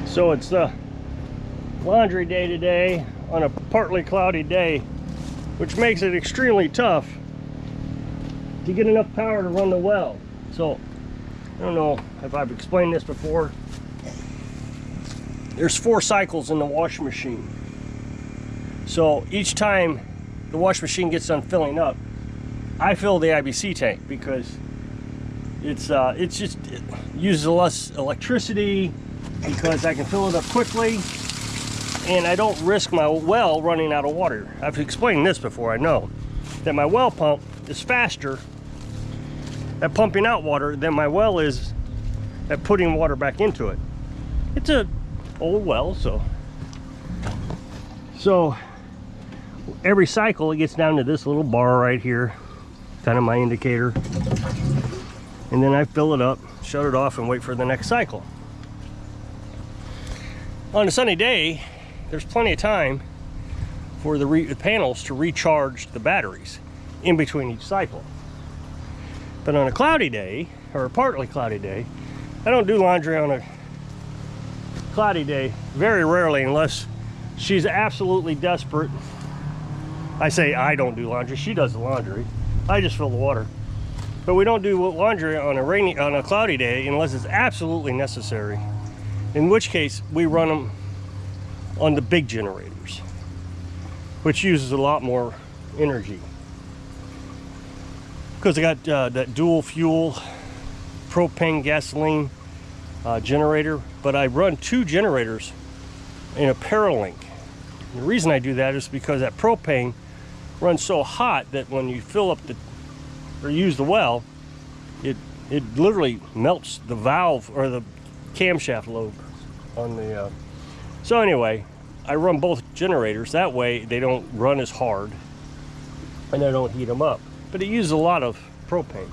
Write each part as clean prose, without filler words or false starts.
So it's the laundry day today on a partly cloudy day, which makes it extremely tough to get enough power to run the well. So I don't know if I've explained this before. There's 4 cycles in the washing machine. So each time the washing machine gets done filling up, I fill the IBC tank because it uses less electricity, because I can fill it up quickly and I don't risk my well running out of water. I've explained this before. I know that my well pump is faster at pumping out water than my well is at putting water back into it. It's an old well, so every cycle it gets down to this little bar right here, kind of my indicator, and then I fill it up, shut it off, and wait for the next cycle. On a sunny day, there's plenty of time for the panels to recharge the batteries in between each cycle. But on a cloudy day, or a partly cloudy day, I don't do laundry on a cloudy day, very rarely, unless she's absolutely desperate. I say I don't do laundry, she does the laundry. I just fill the water. But we don't do laundry on a cloudy day unless it's absolutely necessary. In which case, we run them on the big generators, which uses a lot more energy. Because I got that dual fuel propane gasoline generator, but I run 2 generators in a Paralink. The reason I do that is because that propane runs so hot that when you fill up or use the well, it literally melts the valve or the camshaft lobe on the so anyway, I run both generators. That way they don't run as hard and I don't heat them up. But it uses a lot of propane.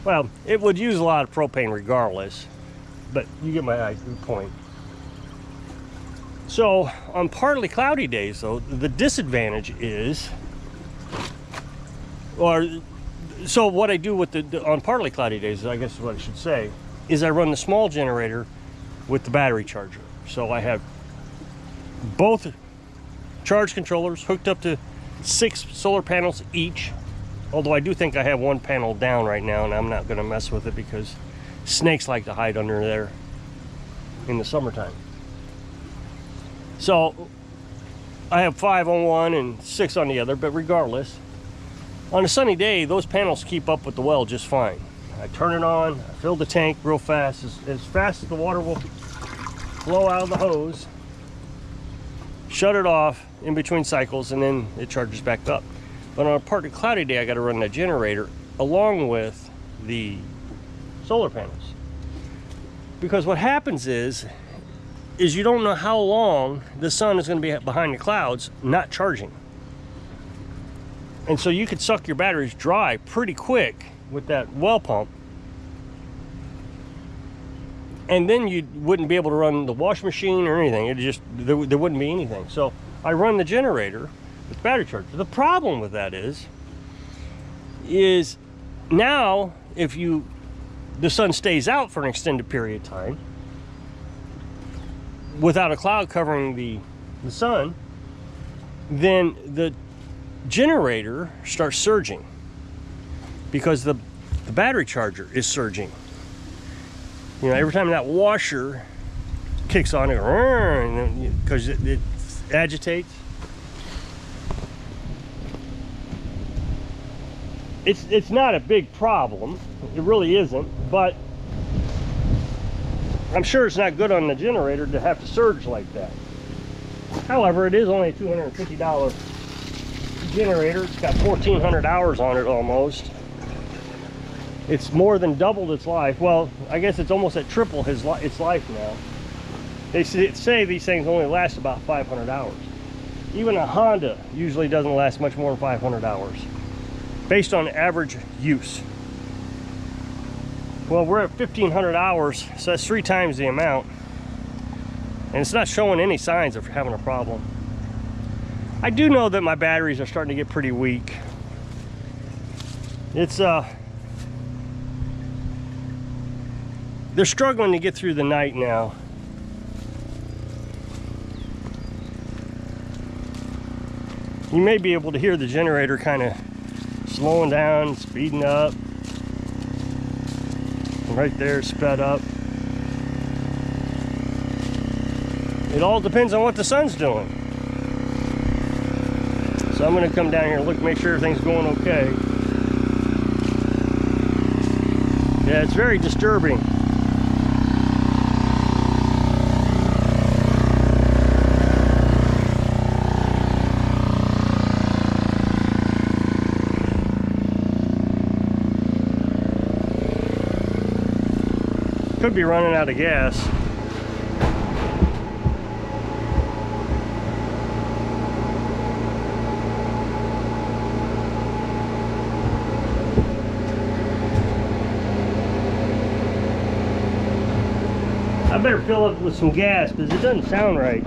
Well, it would use a lot of propane regardless, but you get my point. So on partly cloudy days though, the disadvantage is, so what I do with on partly cloudy days, I guess is what I should say, is I run the small generator with the battery charger. So I have both charge controllers hooked up to 6 solar panels each, although I do think I have 1 panel down right now and I'm not going to mess with it because snakes like to hide under there in the summertime. So I have 5 on one and 6 on the other, but regardless, on a sunny day those panels keep up with the well just fine. I turn it on, I fill the tank real fast, as fast as the water will flow out of the hose, shut it off in between cycles, and then it charges back up. But on a partly cloudy day, I got to run the generator along with the solar panels. Because what happens is you don't know how long the sun is going to be behind the clouds not charging. And so you could suck your batteries dry pretty quick with that well pump, and then you wouldn't be able to run the wash machine or anything. It just there wouldn't be anything. So I run the generator with battery charger. The problem with that is now if the sun stays out for an extended period of time without a cloud covering the sun, then the generator starts surging because the battery charger is surging. You know, every time that washer kicks on, because it agitates. It's not a big problem. It really isn't, but I'm sure it's not good on the generator to have to surge like that. However, it is only a $250 generator. It's got 1,400 hours on it almost. It's more than doubled its life. Well, I guess it's almost at triple its life now. They say these things only last about 500 hours. Even a Honda usually doesn't last much more than 500 hours, based on average use. Well, we're at 1,500 hours, so that's 3 times the amount. And it's not showing any signs of having a problem. I do know that my batteries are starting to get pretty weak. They're struggling to get through the night now. you may be able to hear the generator kind of slowing down, speeding up. And right there, sped up. It all depends on what the sun's doing. So I'm going to come down here and look, make sure everything's going okay. Yeah, it's very disturbing. Could be running out of gas. I better fill up with some gas because it doesn't sound right.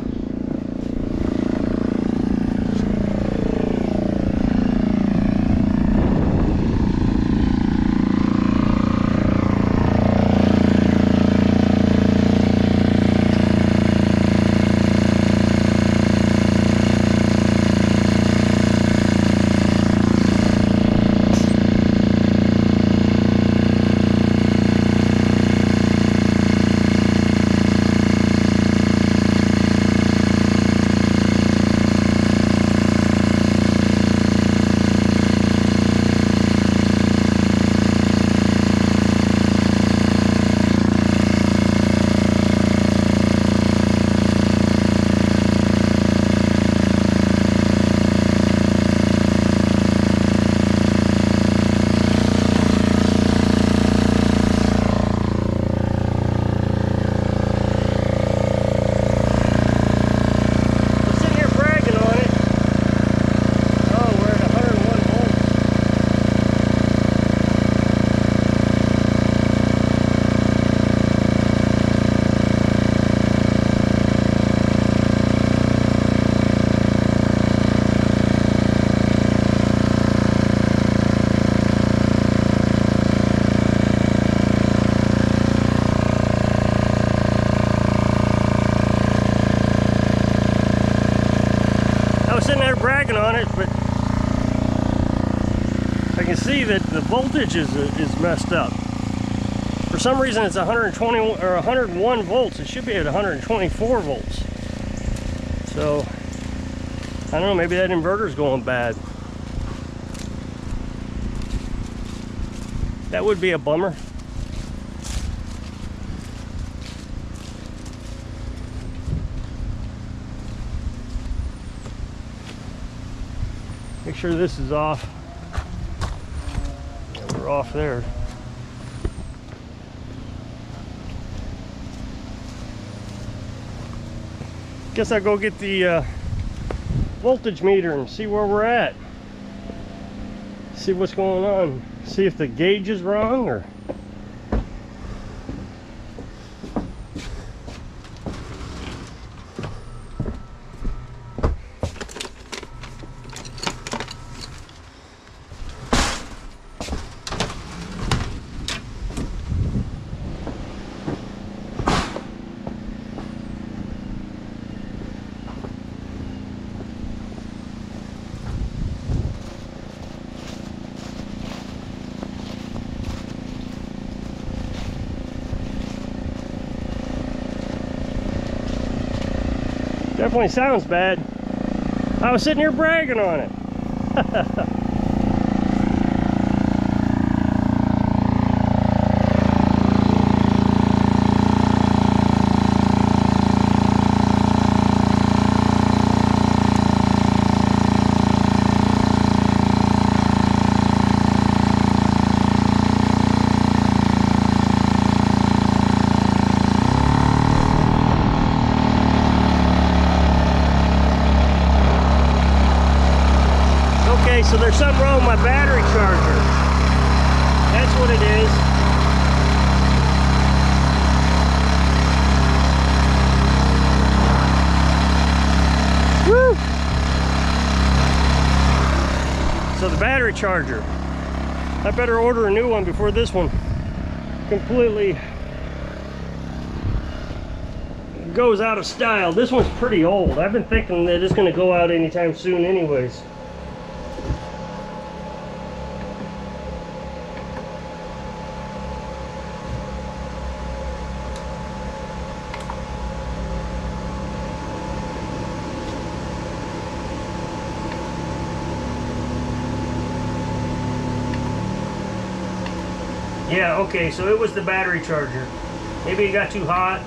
Bragging on it, but I can see that the voltage is messed up. For some reason it's 120 or 101 volts. It should be at 124 volts. So I don't know, maybe that inverter's going bad. That would be a bummer. Make sure this is off. Yeah, we're off there. Guess I'll go get the voltage meter and see where we're at. See what's going on. See if the gauge is wrong or... Definitely sounds bad. I was sitting here bragging on it. So there's something wrong with my battery charger. That's what it is. Woo! So the battery charger. I better order a new one before this one completely goes out of style. This one's pretty old. I've been thinking that it's going to go out anytime soon anyways. Yeah, okay, so it was the battery charger. Maybe it got too hot.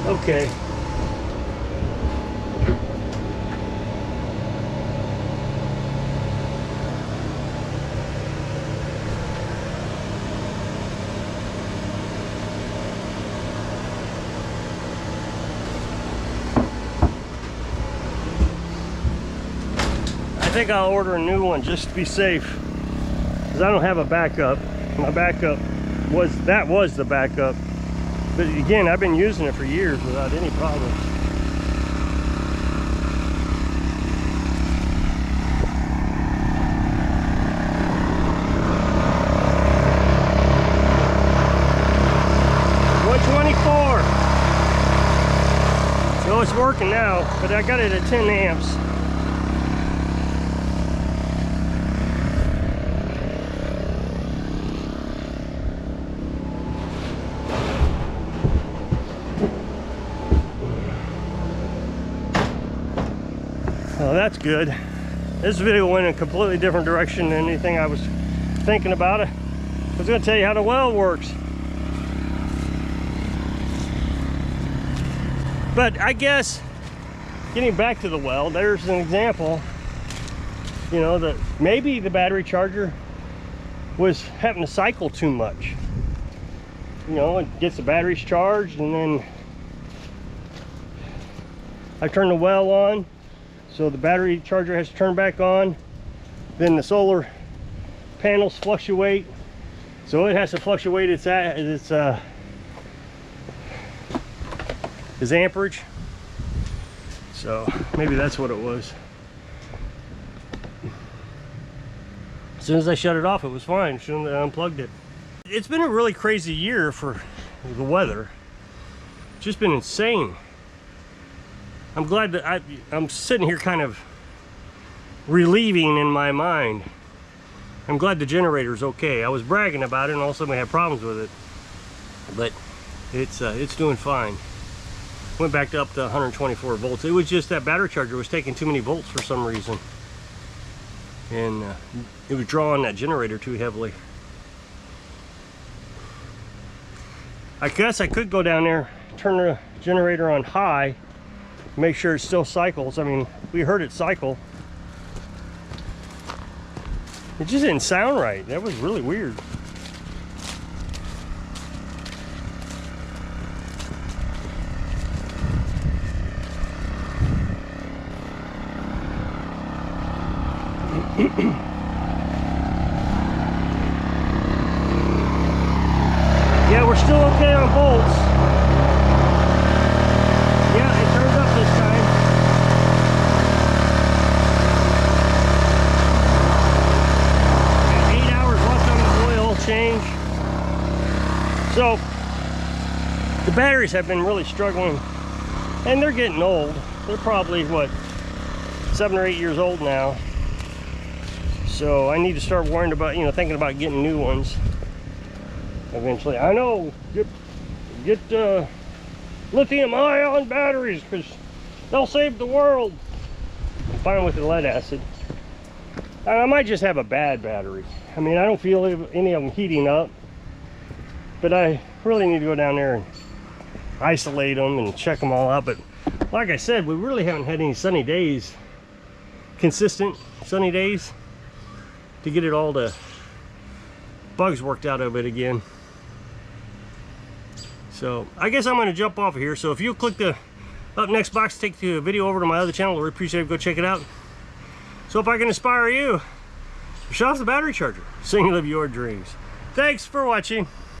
Okay. I think I'll order a new one just to be safe, because I don't have a backup. My backup was the backup, but again, I've been using it for years without any problems. So it's working now, but I got it at 10 amps. Oh, that's good. This video went in a completely different direction than anything I was thinking about. I was going to tell you how the well works. But I guess, getting back to the well, there's an example, you know, that maybe the battery charger was having to cycle too much. You know, it gets the batteries charged, and then I turn the well on, so the battery charger has to turn back on. Then the solar panels fluctuate, so it has to fluctuate its amperage. So maybe that's what it was. As soon as I shut it off, it was fine. As soon as I unplugged it. It's been a really crazy year for the weather. It's just been insane. I'm glad that I'm sitting here kind of relieving in my mind. I'm glad the generator's okay. I was bragging about it, and all of a sudden we had problems with it, but it's doing fine. Went back up to 124 volts. It was just that battery charger was taking too many volts for some reason, and it was drawing that generator too heavily. I guess I could go down there, turn the generator on high, make sure it still cycles. I mean, we heard it cycle. It just didn't sound right. That was really weird. Yeah, we're still okay on volts. Yeah, it turned up this time. Got 8 hours left on the oil change. So the batteries have been really struggling, and they're getting old. They're probably, what, 7 or 8 years old now. So I need to start worrying about, you know, thinking about getting new ones eventually. I know, get lithium-ion batteries, because they'll save the world. I'm fine with the lead acid. I might just have a bad battery. I mean, I don't feel any of them heating up, but I really need to go down there and isolate them and check them all out. But like I said, we really haven't had any sunny days, consistent sunny days, to get it all the bugs worked out of it again. So I guess I'm going to jump off of here. So if you'll click the up next box, take the video over to my other channel, I'd appreciate it. Go check it out. So if I can inspire you, shut off the battery charger so you can live your dreams. Thanks for watching.